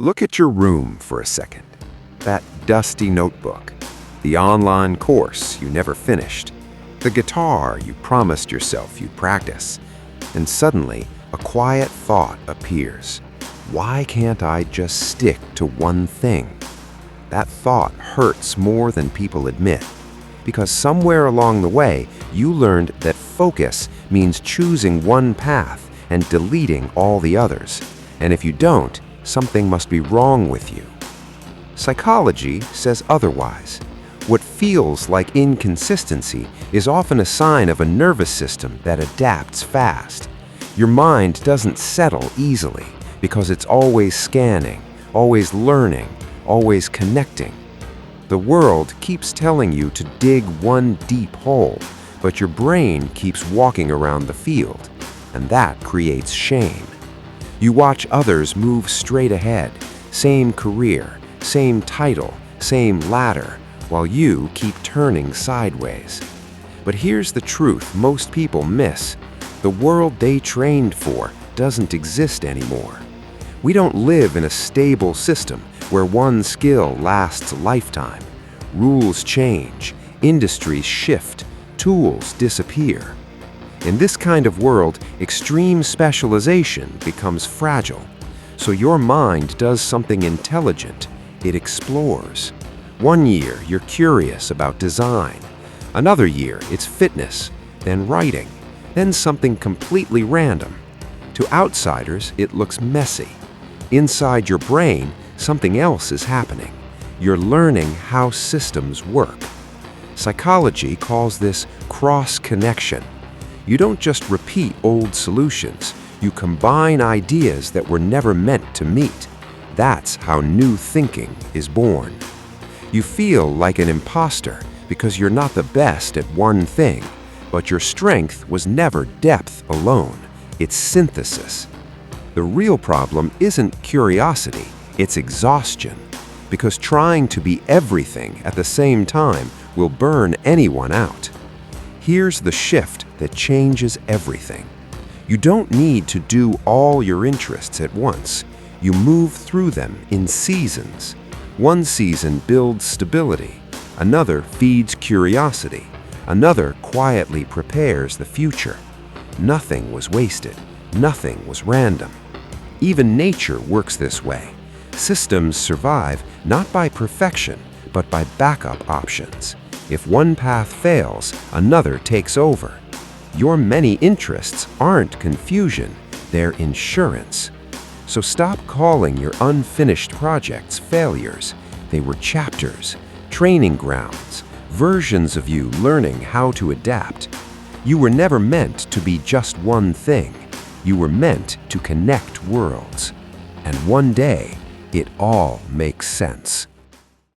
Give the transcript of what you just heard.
Look at your room for a second. That dusty notebook, the online course you never finished, the guitar you promised yourself you'd practice, and suddenly a quiet thought appears. Why can't I just stick to one thing? That thought hurts more than people admit, because somewhere along the way you learned that focus means choosing one path and deleting all the others. And if you don't, something must be wrong with you. Psychology says otherwise. What feels like inconsistency is often a sign of a nervous system that adapts fast. Your mind doesn't settle easily because it's always scanning, always learning, always connecting. The world keeps telling you to dig one deep hole, but your brain keeps walking around the field, and that creates shame. You watch others move straight ahead, same career, same title, same ladder, while you keep turning sideways. But here's the truth most people miss. The world they trained for doesn't exist anymore. We don't live in a stable system where one skill lasts a lifetime. Rules change, industries shift, tools disappear. In this kind of world, extreme specialization becomes fragile. So your mind does something intelligent. It explores. One year, you're curious about design. Another year, it's fitness, then writing, then something completely random. To outsiders, it looks messy. Inside your brain, something else is happening. You're learning how systems work. Psychology calls this cross-connection. You don't just repeat old solutions. You combine ideas that were never meant to meet. That's how new thinking is born. You feel like an imposter because you're not the best at one thing, but your strength was never depth alone. It's synthesis. The real problem isn't curiosity, it's exhaustion. Because trying to be everything at the same time will burn anyone out. Here's the shift that changes everything. You don't need to do all your interests at once. You move through them in seasons. One season builds stability, another feeds curiosity, another quietly prepares the future. Nothing was wasted, nothing was random. Even nature works this way. Systems survive not by perfection, but by backup options. If one path fails, another takes over. Your many interests aren't confusion, they're insurance. So stop calling your unfinished projects failures. They were chapters, training grounds, versions of you learning how to adapt. You were never meant to be just one thing. You were meant to connect worlds. And one day, it all makes sense.